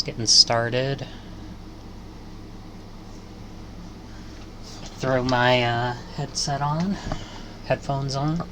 It's getting started. Throw my headphones on.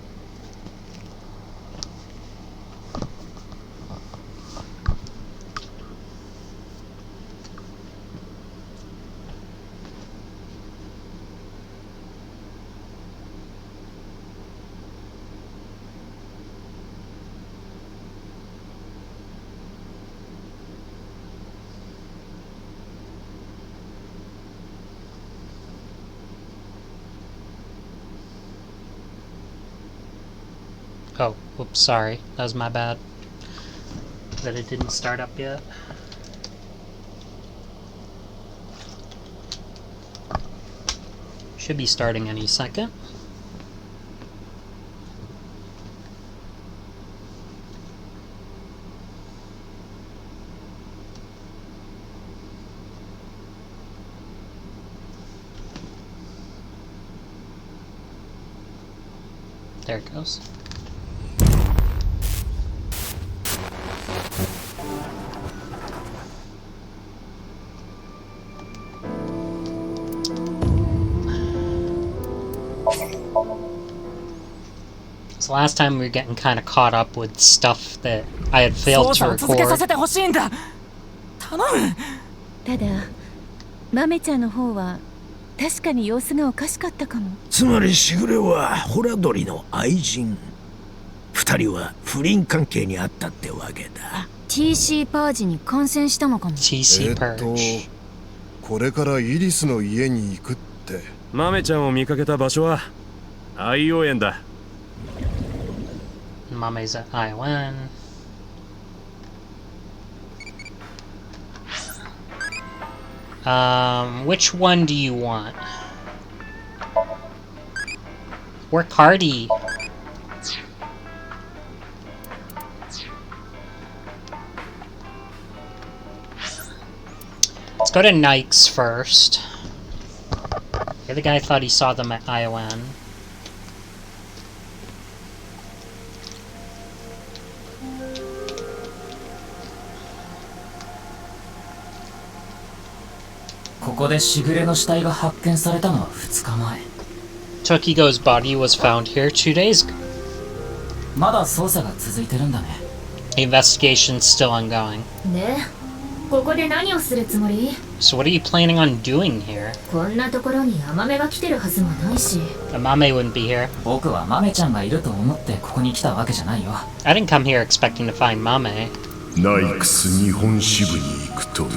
Oh, whoops, sorry. That was my bad. That it didn't start up yet. Should be starting any second. There it goes. So last time we were getting kind of caught up with stuff that I had failed to record. ただ、マメちゃんの方は確かに様子がおかしかったかも。つまりしぐれはホラドリの愛人。二人は不倫関係にあったってわけだ。TC パージに感染したのかも。TC パージ。これからイリスの家に行くって。マメちゃんを見かけた場所は愛用園だ。Mame's at ION. Which one do you want? Work hardy. Let's go to Naix first. The other guy thought he saw them at ION. Tokigo's body was found here 2 days ago. The investigation's still ongoing. So what are you planning on doing here? Amame wouldn't be here. I didn't come here expecting to find Mame. Naix 日本支部に行くといい。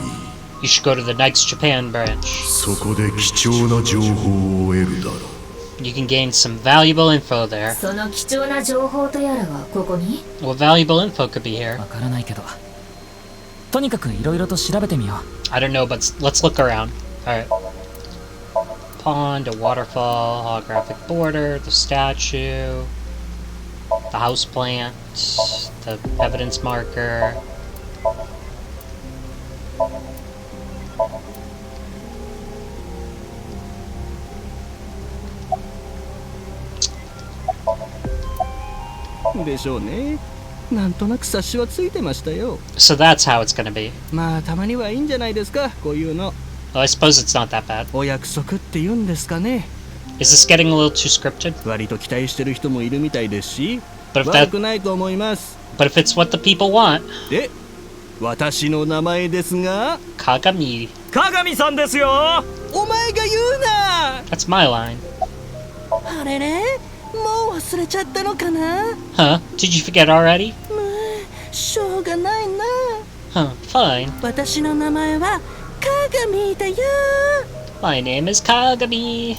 You should go to the Naix Japan branch. そこで貴重な情報を得るだろう。 You can gain some valuable info there. What valuable info could be here? I don't know, but let's look around. Alright. Pond, a waterfall, holographic border, the statue, the houseplant, the evidence marker. So that's how it's gonna be. Well, I suppose it's not that bad. Is this getting a little too scripted? But if it's what the people want. Kagami. That's my line. Huh? Did you forget already? Huh, fine. My name is Kagami.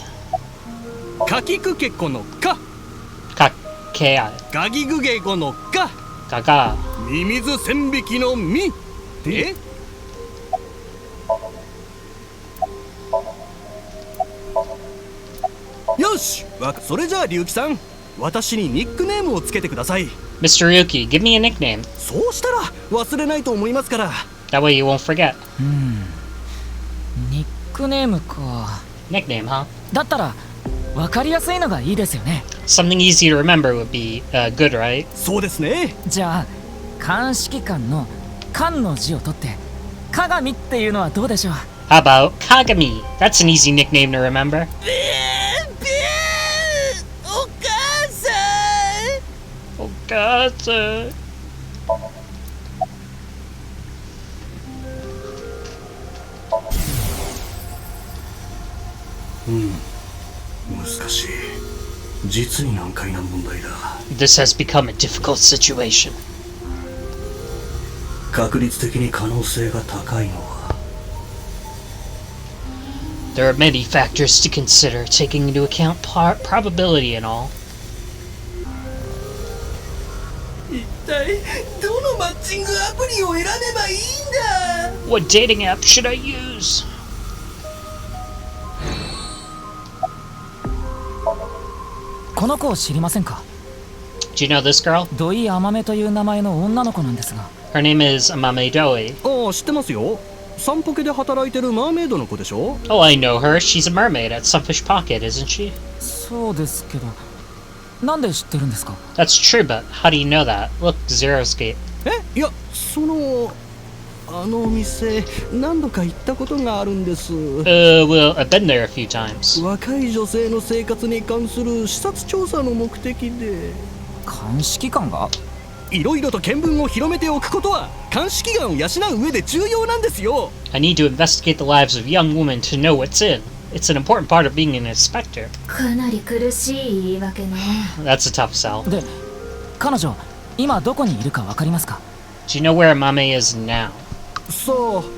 Kakea. Gaga. ミミズ線引きのミでよし、それじゃあ龍樹さん、私にニックネームをつけてください。 Mr. Ryuki, give me a nickname. そうしたら忘れないと思いますから。 That way you won't forget. ニックネームか。 Nickname, huh? だったらわかりやすいのがいいですよね。 Something easy to remember would be good, right? そうですね。じゃあ鑑識官の官の字を取って鏡っていうのはどうでしょう。 How about Kagami? That's an easy nickname to remember. お母さん Oh God. 難しい。実に難解な問題だ。 This has become a difficult situation. 確率的に可能性が高いのは There are many factors to consider, taking into account probability and all. 一体どのマッチングアプリを選べばいいんだ。 What dating app should I use? この子を知りませんか？ Do you know this girl? 土井甘めという名前の女の子なんですが。 Her name is Amame Doi. ああ、知ってますよ。散歩家で働いてるマーメイドの子でしょ。 Oh, I know her. She's a mermaid at Sunfish Pocket, isn't she? そうですけど、なんで知ってるんですか？ That's true, but how do you know that? Look, Zeroscape. いや、あのお店何度か行ったことがあるんです。 Well, I've been there a few times. 若い女性の生活に関する視察調査の目的で鑑識官が？いろいろと見聞を広めておくことは鑑識眼を養う上で重要なんですよ。 I need to investigate the lives of young women to know what's in. It's an important part of being an inspector. かなり苦しい言い訳ね。 That's a tough sell. で、彼女今どこにいるかわかりますか？ Do you know where Amame is now?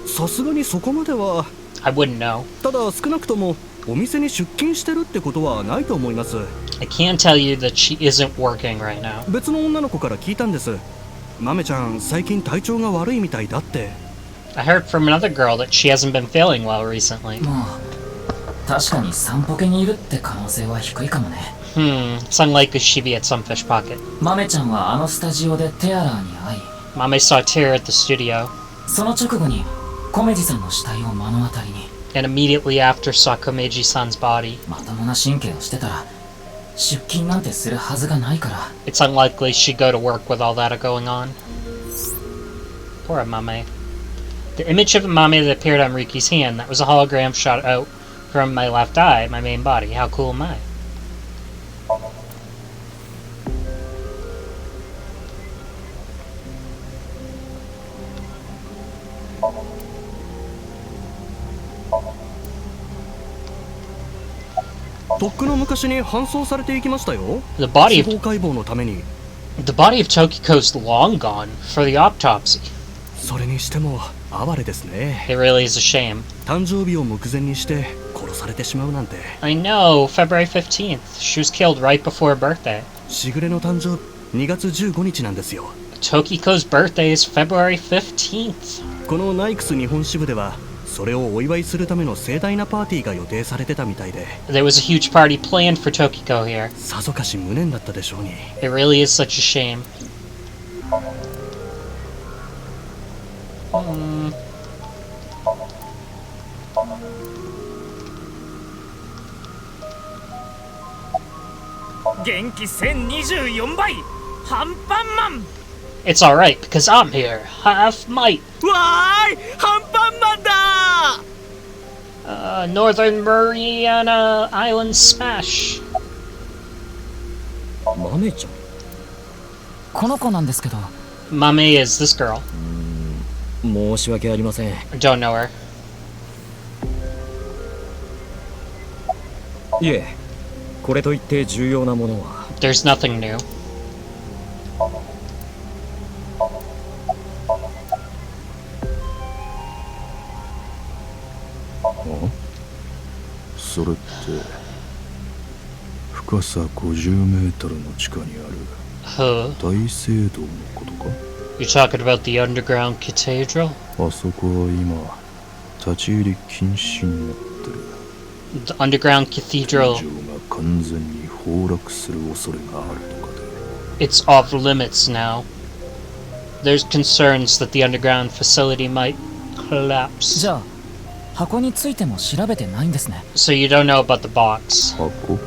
さすがにそこまでは。 I wouldn't know. ただ少なくともお店に出勤してるってことはないと思います。 I can tell you that she isn't working right now. 別の女の子から聞いたんです。マメちゃん最近体調が悪いみたいだって。 I heard from another girl that she hasn't been feeling well recently. もう確かに散歩家にいるって可能性は低いかもね。It's unlikely she'd be at Sunfish Pocket. マメちゃんはあのスタジオでテアラーに会い、 Mame saw Tear at the studio, その直後にコメジさんの死体を目の当たりに。 and immediately after saw Komeiji-san's body. まともな神経をしてたら出勤なんてするはずがないから。 It's unlikely she'd go to work with all that going on. Poor Amame. The image of Amame that appeared on Riki's hand, that was a hologram shot out from my left eye, my main body. How cool am I? とっくの昔に搬送されていきましたよ。 The body 司 of 法解剖のために。 the body of Tokiko's long gone for the autopsy. それにしても哀れですね。 It really is a shame. 誕生日を目前にして殺されてしまうなんて。 I know, February 15th. She was killed right before her birthday. しぐれの誕生日2月15日なんですよ。 Tokiko's birthday is February 15th. このナイクス日本支部ではそれをお祝いするための盛大なパーティーが予定されてたみたいで、 There was a huge party planned for Tokiko here. さぞかし無念だったでしょうに。 It really is such a shame. Hmm. 元気1024倍ハンパンマン。 It's alright, because I'm here. Half might. わーい、ハンパンマンだ。 Northern Mariana Island Smash. マメちゃん。この子なんですけど。 Mame is this girl. 申し訳ありません。 Don't know her. いえ、これといって重要なものは。 There's nothing new. それって深さ50メートルの地下にあ Huh? る大聖堂のことか。 You're talking about the underground cathedral? あそこは今立ち入り禁止になってる。 The underground cathedral. 天井が完全に崩落する恐れがあるとかで。 It's off limits now. There's concerns that the underground facility might collapse. じゃあ箱についても調べてないんですね。 So you don't know about the box. 箱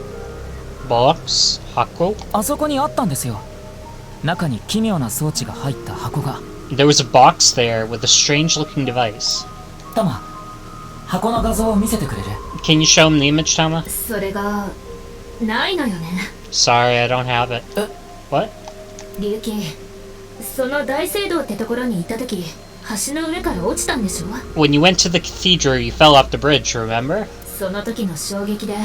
Box? Hako? あそこにあったんですよ。中に奇妙な装置が入った箱が。There was a box there with a strange-looking device. タマ、箱の画像を見せてくれる？ Can you show him the image, Tama? それがないのよね。 Sorry, I don't have it. What? リュウキ、その大聖堂ってところに行った時、橋の上から落ちたんでしょ？ When you went to the cathedral, you fell off the bridge, remember? その時の衝撃で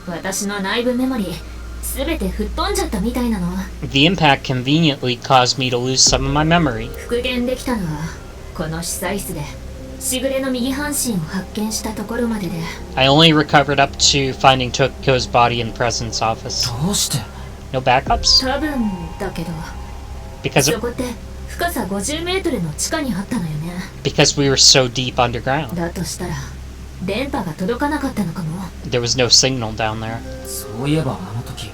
私の内部メモリー全て吹っ飛んじゃったみたいなの。 The impact conveniently caused me to lose some of my memory. 復元できたのはこの司祭室でしぐれの右半身を発見したところまでで。 I only recovered up to finding Tokyo's body in the president's office. どうして？ No backups? 多分だけど Because そこって深さ50メートルの地下にあったのよね。 because we were so deep underground. だとしたら電波が届かなかったのかも。 There was no signal down there. そういえばあの時、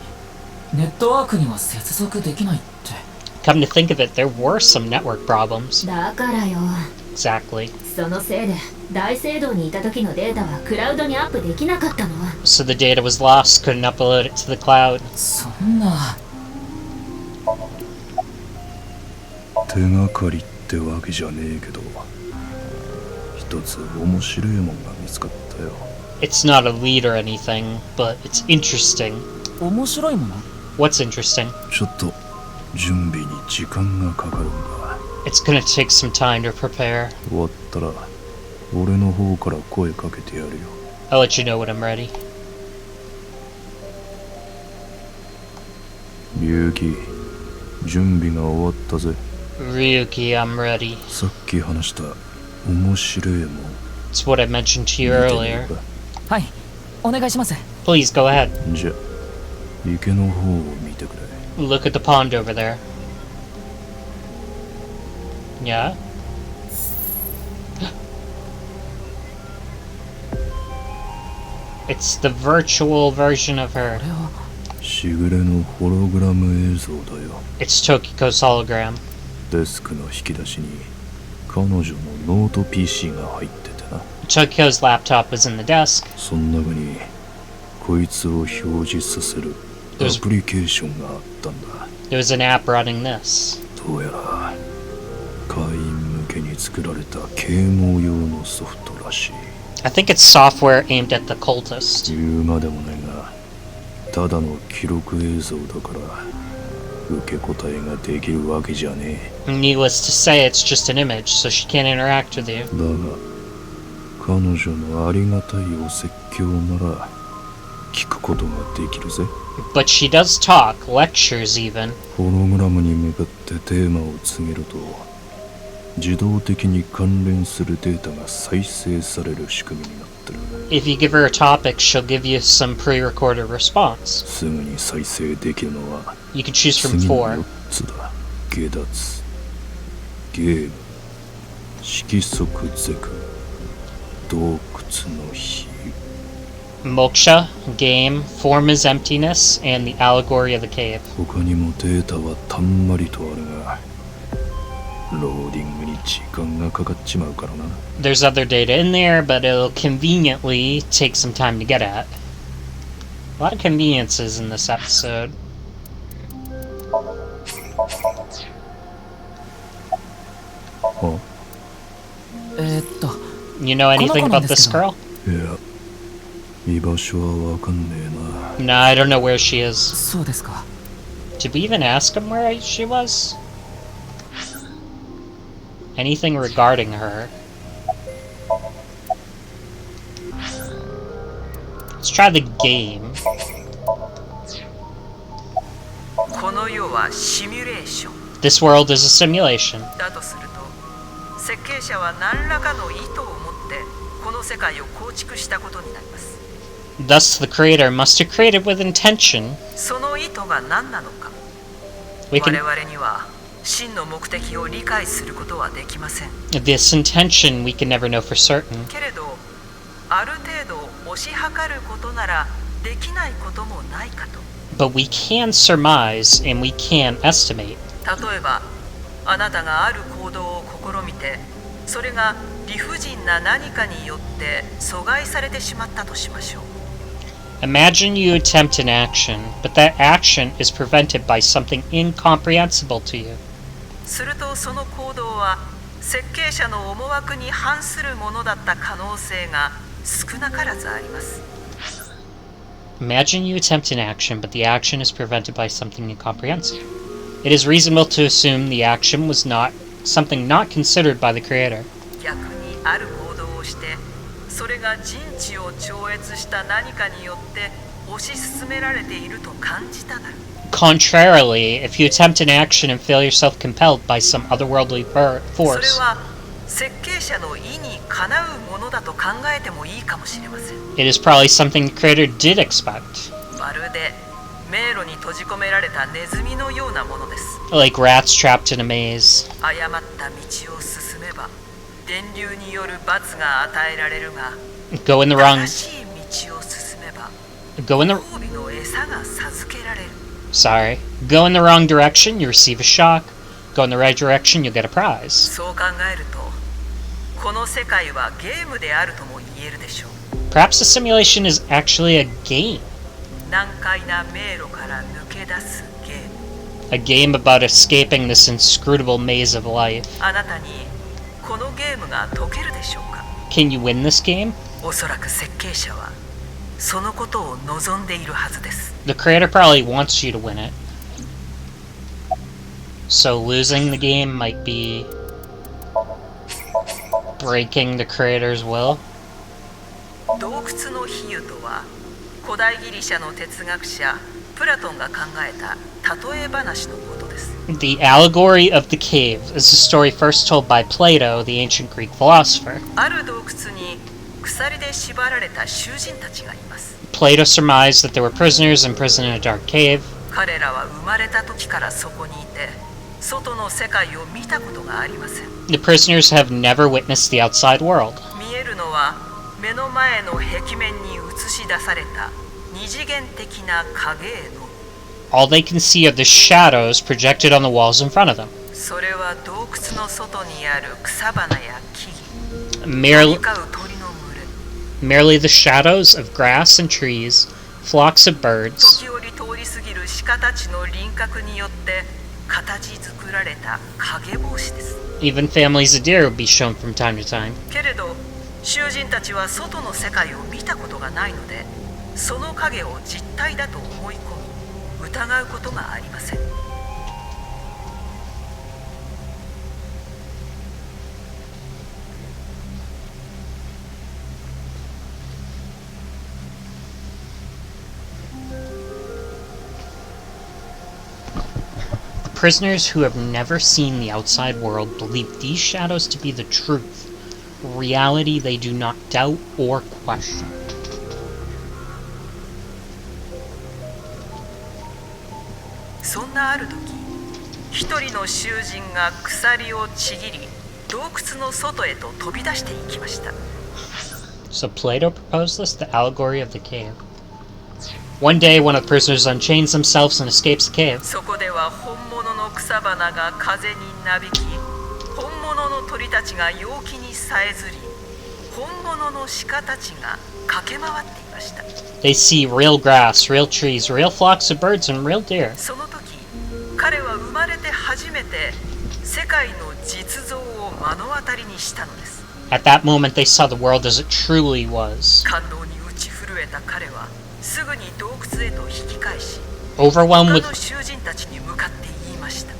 ネットワークには接続できないって。 Come to think of it, there were some network problems. だからよ。 Exactly. そのせいで大聖堂にいた時のデータはクラウドにアップできなかったの。 So the data was lost, couldn't upload it to the cloud. そんな。手がかりってわけじゃねえけど、一つ面白いもんが見つかったよ。 It's not a lead or anything, but it's interesting. 面白いもの？ What's interesting? ちょっと準備に時間がかかるんだ。 It's gonna take some time to prepare. 終わったら俺の方から声かけてやるよ。 I'll let you know when I'm ready. 龍騎、準備が終わったぜ。 Ryuki, I'm ready. さっき話した面白いもん。 It's what I mentioned to you earlier. はい、お願いします。 Please go ahead. じゃ、池の方を見てくれ。 Look at the pond over there. Yeah? It's the virtual version of her. これはしぐれのホログラム映像だよ。 It's Tokiko's hologram. デスクの引き出しに彼女のノート PC が入っててな。 Tokiko's laptop was in the desk. その中にこいつを表示させるアプリケーションがあったんだ。 There was an app running this. どうやら会員向けに作られた啓蒙用のソフトらしい。 I think it's software aimed at the cultist. 言うまでもないが、ただの記録映像だから受け答えができるわけじゃねえ。 Needless to say, it's just an image, so she can't interact with you. だが彼女のありがたいお説教なら聞くことができるぜ。 But she does talk, lectures even. ホログラムに向かってテーマを告げると自動的に関連するデータが再生される仕組みになってる。 If you give her a topic, she'll give you some pre-recorded response. すぐに再生できるのは You can choose from 次の 4. 4つだ。下脱、ゲーム、色即是空、洞窟の火。 Moksha, game, form is emptiness, and the allegory of the cave. 他にもデータはたんまりとあるがローディングに時間がかかっちまうからな。 There's other data in there, but it'll conveniently take some time to get at. A lot of conveniences in this episode. あ、 You know anything about this girl? いや、居場所はわかんねえな。 No, I don't know where she is. そうですか。 Did we even ask him where she was? Anything regarding her? Let's try the game. この世はシミュレーション This world is a simulation. だとすると、設計者は何らかの意図を持ってこの世界を構築したことになります。 Thus, the creator must have created with intention. その意図が何なのか、 We 我 can 々には真の目的を理解することはできません。 this intention we can never know for certain. けれど、ある程度推し量ることならできないこともないかと。 But we can surmise and we can estimate. 例えば、あなたがある行動を試みて、それが理不尽な何かによって阻害されてしまったとしましょう。 Imagine you attempt an action, but that action is prevented by something incomprehensible to you. するとその行動は設計者の思惑に反するものだった可能性が少なからずあります。 Imagine you attempt an action, but the action is prevented by something incomprehensible. It is reasonable to assume the action was not something not considered by the creator. 逆にある行動をしてそれが人知を超越した何かによって推し進められていると感じたなら Contrarily, if you attempt an action and feel yourself compelled by some otherworldly それ force, は設計者の意にかなうものだと考えてもいいかもしれません。 it is probably something the creator did expect. まるで迷路に閉じ込められたネズミのようなものです。 Like rats trapped in a maze. 誤った道を進めば電流による罰が与えられるが Go in the wrong 正しい道を進めば go in the 褒美の餌が授けられる。 sorry. Go in the wrong direction, you receive a shock. Go in the right direction, you'll get a prize. そう考えるとこの世界はゲームであるとも言えるでしょう。 Perhaps the simulation is actually a game. 難解な迷路から抜け出すゲーム。 A game about escaping this inscrutable maze of life. あなたにこのゲームが解けるでしょうか。 Can you win this game? おそらく設計者はそのことを望んでいるはずです。 The creator probably wants you to win it. So losing the game might be breaking the creator's will. 洞窟の比喩とは古代ギリシャの哲学者プラトンが考えた例え話のことです。 The allegory of the cave is a story first told by Plato, the ancient Greek philosopher. ある洞窟に鎖で縛られた囚人たちがいます。 Plato surmised that there were prisoners imprisoned in a dark cave. 彼らは生まれた時からそこにいて外の世界を見たことがありません。 The prisoners have never witnessed the outside world. 見えるのは目の前の壁面に映し出された二次元的な影絵のみ。 All they can see are the shadows projected on the walls in front of them. それは洞窟の外にある草花や木々、 Merely, 飛び交う鳥の群れ、 merely the shadows of grass and trees, flocks of birds, 時折通り過ぎる鹿たちの輪郭によって形作られた影帽子です。 even families of deer would be shown from time to time. けれど囚人たちは外の世界を見たことがないのでその影を実体だと思い込み疑うことがありません。 Prisoners who have never seen the outside world believe these shadows to be the truth, reality they do not doubt or question. そんなある時、一人の囚人が鎖をちぎり洞窟の外へと飛び出していきました。 So Plato proposed this, the allegory of the cave. One day, one of the prisoners unchains themselves and escapes the cave. そこでは本物の草花が風になびき、本物の鳥たちが陽気にさえずり、本物の鹿たちが駆け回っていました。 They see real grass, real trees, real flocks of birds, and real deer. その時、彼は生まれて初めて世界の実像を目の当たりにしたのです。 At that moment, they saw the world as it truly was. 感動に打ち震えた彼はすぐに洞窟へと引き返し、 Overwhelmed 他 with の囚人たちに向かって言いました。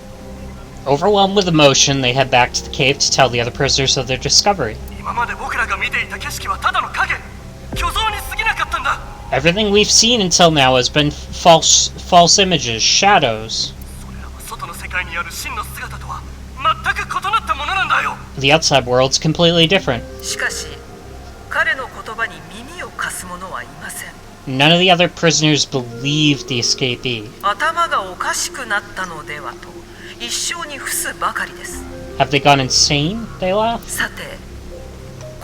Overwhelmed with emotion, they head back to the cave to tell the other prisoners of their discovery. 今まで僕らが見ていた景色はただの影、虚像に過ぎなかったんだ。 Everything we've seen until now has been false images, shadows. それらは外の世界にある真の姿とは全く異なったものなんだよ。 The outside world's completely different. しかし彼の言葉に耳を貸す者はいません。 None of the other prisoners believed the escapee. 頭がおかしくなったのではと一生に伏すばかりです。 Have they gone insane? They laugh. さて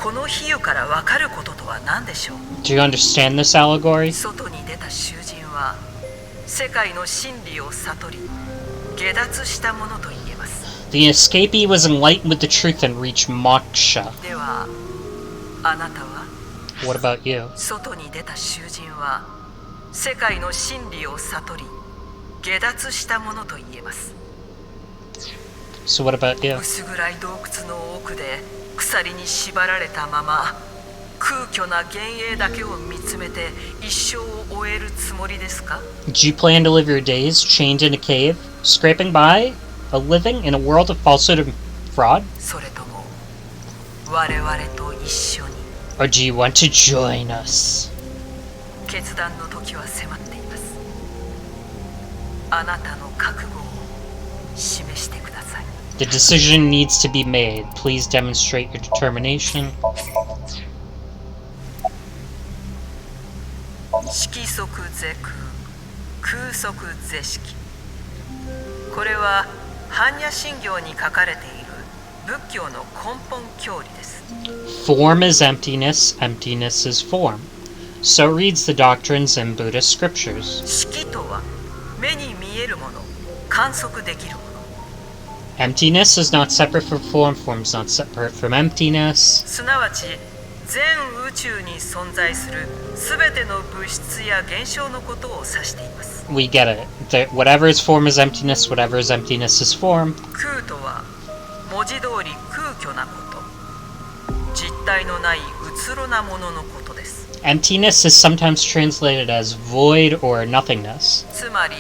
この比喩から分かることとは何でしょう。 Do you understand this allegory? 外に出た囚人は世界の真理を悟り下脱したものと言えます。 The escapee was enlightened with the truth and reached moksha. ではあなたは What about you? 外に出た囚人は世界の真理を悟り下脱したものと言えます。So what about you? 薄暗い洞窟の奥で鎖に縛られたまま空虚な幻影だけを見つめて一生を終えるつもりですか？ Do you plan to live your days chained in a cave, scraping by, a living in a world of falsehood and fraud? それとも我々と一緒に Or do you want to join us? 決断の時は迫っています。あなたの覚悟を示してください。 The decision needs to be made. Please demonstrate your determination. 色即是空、空即是色。これは般若心経に書かれている仏教の根本教理です。 Form is emptiness, emptiness is form. So reads the doctrines in Buddhist scriptures. 色とは目に見えるもの、観測できるもの。 Emptiness is not separate from form, form is not separate from emptiness. すなわち全宇宙に存在するすべての物質や現象のことを指しています。 We get it. Whatever is form is emptiness, whatever is emptiness is form. 空とは文字通り空虚なこと、実体のないうつろなもののことです。 Emptiness is sometimes translated as void or nothingness. つまり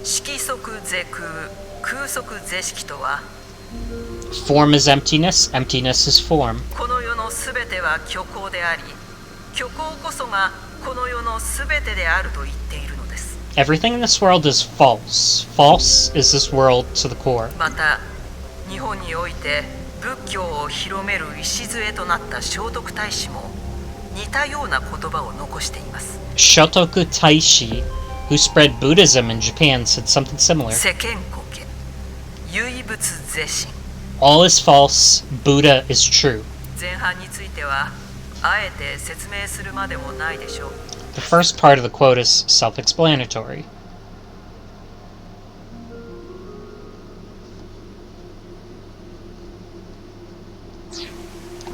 色即是空、空即是色とは Form is emptiness, emptiness is form. この世のすべては虚構であり、虚構こそがこの世のすべてであると言っているのです。 Everything in this world is false. False is this world to the core. また日本において仏教を広める礎となった聖徳太子も似たような言葉を残しています。 Shotoku Taishi, who spread Buddhism in Japan, said something similar. 世間こけ、唯物是心。 All is false, Buddha is true. 前半についてはあえて説明するまでもないでしょう。 The first part of the quote is self-explanatory.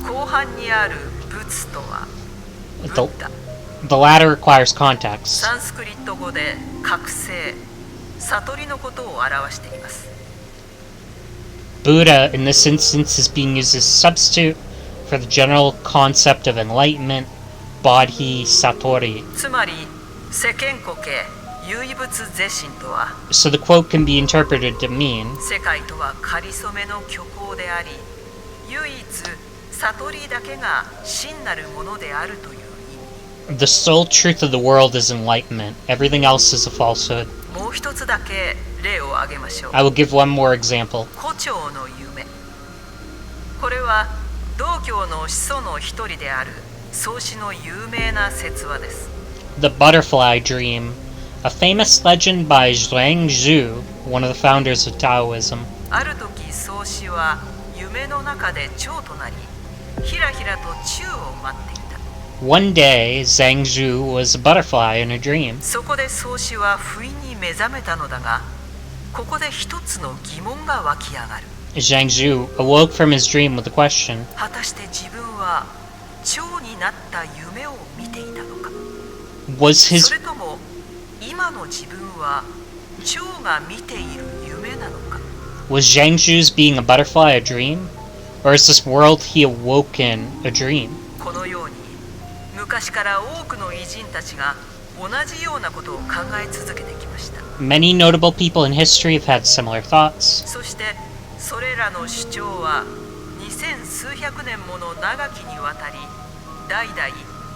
後半にある仏とはブ The, ッダ、 the latter requires context. サンスクリット語で覚醒、悟りのことを表しています。 Buddha, in this instance, is being used as a substitute for the general concept of enlightenment, bodhi, satori. つまり世間こけ、唯物是心とは So the quote can be interpreted to mean 世界とはかりそめの虚構であり、唯一悟りだけが真なるものであるという意味。 the sole truth of the world is enlightenment. Everything else is a falsehood. もう一つだけ例を挙げましょう。 I will give one more example. 胡蝶の夢。これは道教の始祖の一人である宗師の有名な説話です。 The butterfly dream, a famous legend by Zhuang Zhu, one of the founders of Taoism. ある時宗師は夢の中で蝶となり、ひらひらと宙を舞っていた。 One day, Zhang Zhu was a butterfly in a dream. そこで宗師は不意に目覚めたのだが、ここで一つの疑問が湧き上がる。 Zhang Zhu awoke from his dream with the question, 果たして自分は蝶になった夢を見ていたのか、 was そ his れとも今の自分は蝶が見ている夢なのか。 was Zhang Zhu's being a butterfly a dream? Or is this world he awoke in a dream? このように昔から多くの偉人たちが同じようなことを考え続けてきました。 Many notable people in history have had similar thoughts. そしてそれらの主張は2000数百年もの長きにわたり代々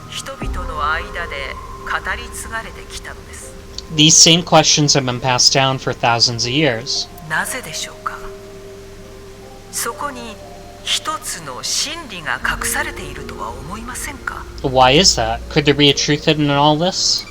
人々の間で語り継がれてきたのです。 These same questions have been passed down for thousands of years. なぜでしょうか。そこに一つの真理が隠されているとは思いませんか。 Why is that? Could there be a truth hidden in all this?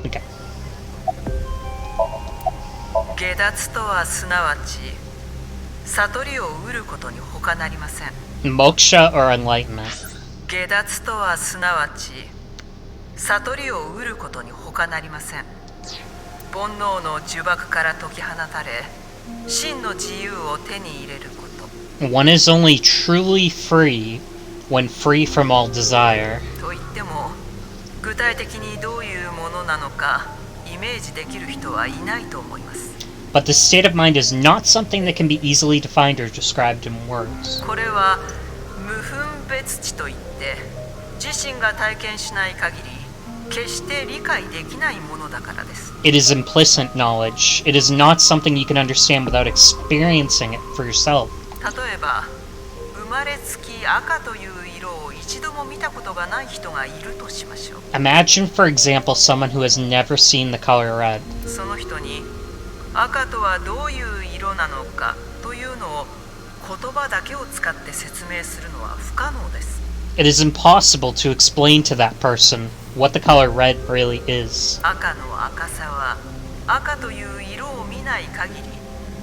Okay. 下脱とはすなわち悟りを得ることに他なりません。 Moksha or enlightenment. 下脱とはすなわち悟りを得ることに他なりません。煩悩の呪縛から解き放たれ、真の自由を手に入れること。 One is only truly free when free from all desire. と言っても、具体的にどういうものなのかイメージできる人はいないと思います。 But the state of mind is not something that can be easily defined or described in words. これは無分別知といって、自身が体験しない限り決して理解できないものだからです。 It is implicit knowledge. It is not something you can understand without experiencing it for yourself. 例えば、生まれつき赤という色を一度も見たことがない人がいるとしましょう。 Imagine, for example, someone who has never seen the color red. その人に赤とはどういう色なのかというのを言葉だけを使って説明するのは不可能です。 It is impossible to explain to that person what the color red really is. 赤の赤さは赤という色を見ない限り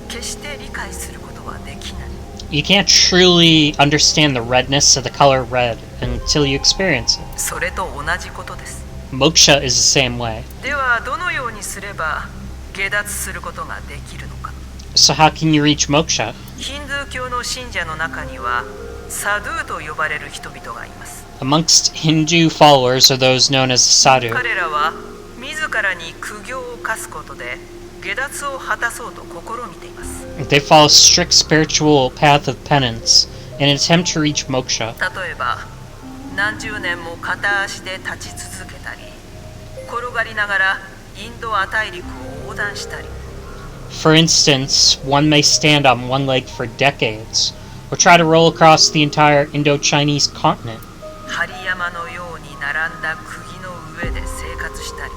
決して理解することはできない。 You can't truly understand the redness of the color red until you experience it. それと同じことです。 Moksha is the same way. ではどのようにすれば下脱することができるのか。 So how can you reach moksha? ヒンドゥー教の信者の中にはサドゥと呼ばれる人々がいます。 Amongst Hindu followers are those known as sadhu. 彼らは自らに苦行を課すことで下脱を果たそうと試みています。 They follow a strict spiritual path of penance in an attempt to reach moksha. 例えば何十年も片足で立ち続けたり、転がりながらインド亜大陸を横断したり。 For instance, one may stand on one leg for decades, or try to roll across the entire Indo-Chinese continent. 針山のように並んだ釘の上で生活したり、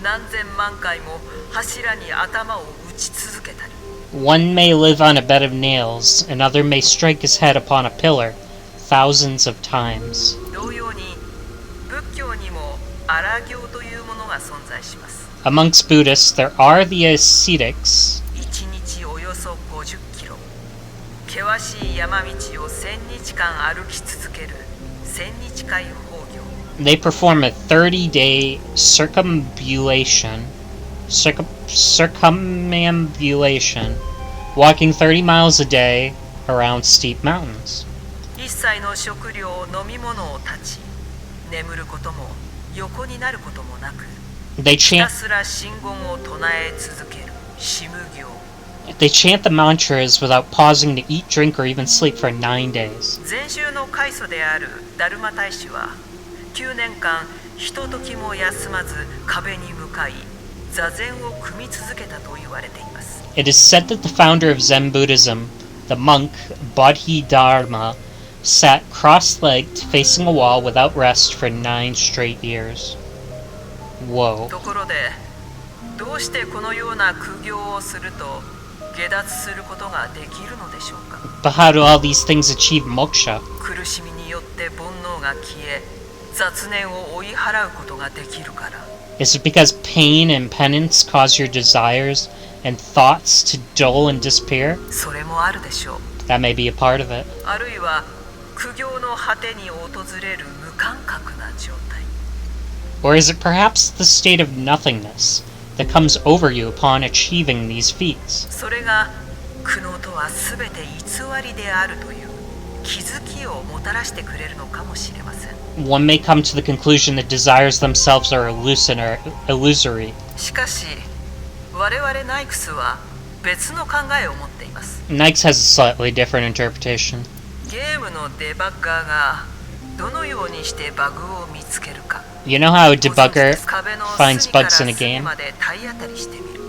何千万回も柱に頭を打ち続けたり。 One may live on a bed of nails, another may strike his head upon a pillar thousands of times. 同様に仏教にも荒行というものが存在します。 Amongst Buddhists, there are the ascetics. 1日およそ50キロ、険しい山道を1000日間歩き続ける1000日間法行。 They perform a 30-day circumambulation, walking 30 miles a day around steep mountains. 一切の食料、飲み物を断ち、眠ることも横になることもなく、 They ひた chant すら真言を唱え続けるシム行。 They chant the mantras without pausing to eat, drink, or even sleep for 9 days. 禅宗の開祖であるダルマ大師は9年間ひとときも休まず壁に向かい座禅を組み続けたと言われています。 It is said that the founder of Zen Buddhism, the monk Bodhidharma, sat cross-legged facing a wall without rest for 9 straight years. Whoa. ところでどうしてこのような苦行をすると下脱することができるのでしょうか。 But how do all these things achieve moksha? 苦しみによって煩悩が消え雑念を追い払うことができるから。 Is it because pain and penance cause your desires and thoughts to dull and disappear? それもあるでしょう。 That may be a part of it. あるいは苦行の果てに訪れる無感覚な状態。 Or is it perhaps the state of nothingness that comes over you upon achieving these feats? それが苦悩とは全て偽りであるという気づきをもたらしてくれるのかもしれません。 One may come to the conclusion that desires themselves are illusory. しかし我々ナイクスは別の考えを持っています。 Naix has a slightly different interpretation. ゲームのデバッガーがどのようにしてバグを見つけるか。 You know how a ご存知 debugger です。壁の finds 隅から bugs in a 隅 game? まで体当たりしてみる。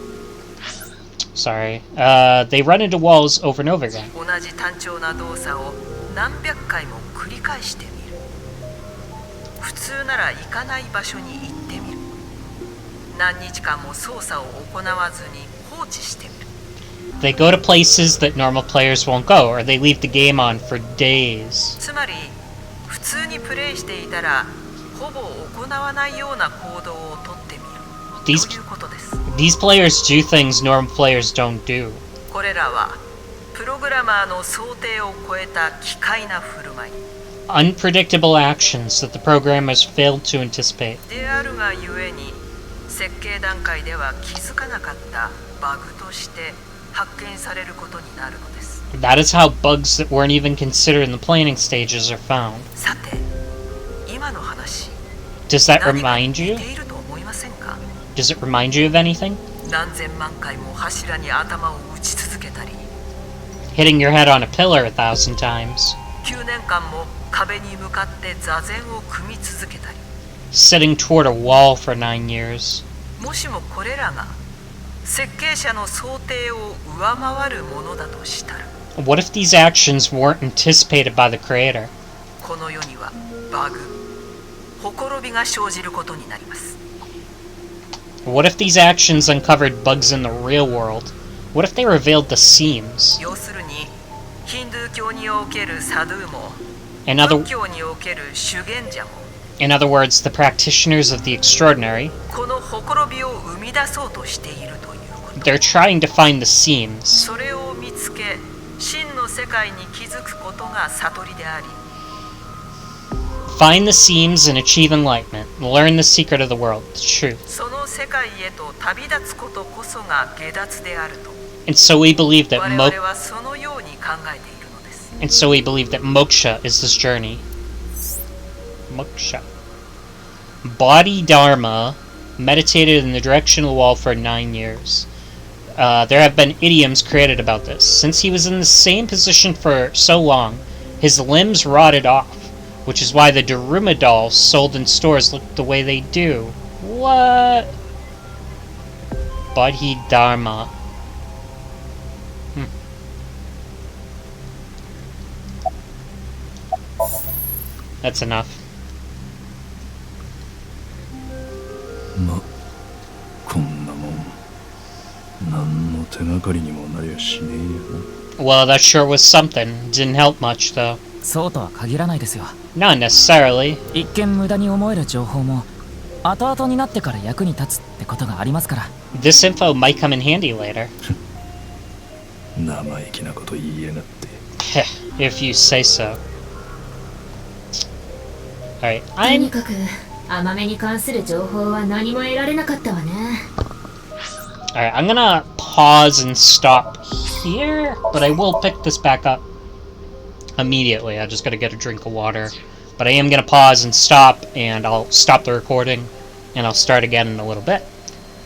Sorry. They run into walls over and over again. 同じ単調な動作を何百回も繰り返してみる。普通なら行かない場所に行ってみる。何日間も操作を行わずに放置してみる。 They go to places that normal players won't go, or they leave the game on for days. つまり普通にプレイしていたらほぼ行わないような行動をとってみる These- ということです。 These players do things normal players don't do. これらはプログラマーの想定を超えた奇怪な振る舞い Unpredictable actions that the programmers failed to anticipate. であるがゆえに設計段階では気づかなかったバグとして発見されることになるのです。 That is how bugs that weren't even considered in the planning stages are found. さて、今の話、 Does that 何か remind you? 似ていると思いませんか？ Does it remind you of anything? 何千万回も柱に頭を打ち続けたり、 Hitting your head on a pillar 1,000 times. 9年間も壁に向かって座禅を組み続けたり、 Sitting toward a wall for 9 years. もしもこれらが設計者の想定を上回るものだとしたら、 What if these actions weren't anticipated by the creator? この世にはバグ、ほころびが生じることになります。 What if these actions uncovered bugs in the real world? What if they revealed the seams? 要するにヒンドゥー教におけるサドゥも In other, 仏教における修験者も in other words, the practitioners of the extraordinary, このほころびを生み出そうとしているということ。 they're trying to find the seams. それを見つけ、真の世界に気づくことが悟りであり、 Find the seams and achieve enlightenment. Learn the secret of the world, the truth. その世界へと旅立つことこそが下脱であると、 And so we believe that 我々はそのように考えているのです。 and so we believe that moksha is this journey. Moksha. Body Dharma meditated in the direction of the wall for 9 years. There have been idioms created about this. Since he was in the same position for so long, his limbs rotted off, which is why the Daruma dolls sold in stores look the way they do. What? Body Dharma. That's enough. ま、こんなもん何の手がかりにもなりゃしねえやな。 Well, that sure was something. Didn't help much, though. そうとは限らないですよ。 Not necessarily. 一見無駄に思える情報も後々になってから役に立つってことがありますから。 This info might come in handy later. 生意気なこと言いやがって。If you say so. Alright, とに I'm... かく甘めに関する情報は何も得られなかったわね。 Alright, I'm gonna pause and stop here, but I will pick this back up immediately. I just gotta get a drink of water. But I am gonna pause and stop, and I'll stop the recording, and I'll start again in a little bit.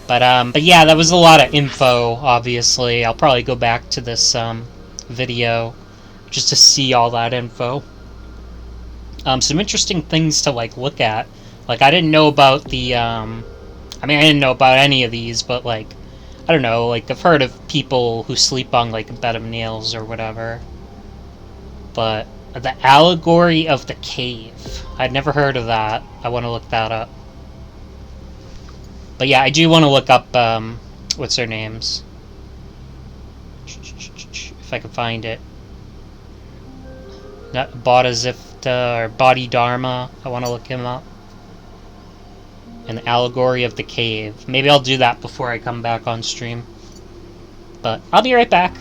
But yeah, that was a lot of info, obviously. I'll probably go back to this video just to see all that info. Some interesting things to like look at. Like, I didn't know about the I mean, I didn't know about any of these, but like, I don't know, like I've heard of people who sleep on like a bed of nails or whatever. But the allegory of the cave, I'd never heard of that. I want to look that up. But yeah, I do want to look up what's their names, if I can find it. Not Bodhizifta or Body Dharma. I want to look him up. An allegory of the cave. Maybe I'll do that before I come back on stream. But I'll be right back.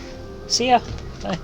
See ya. Bye.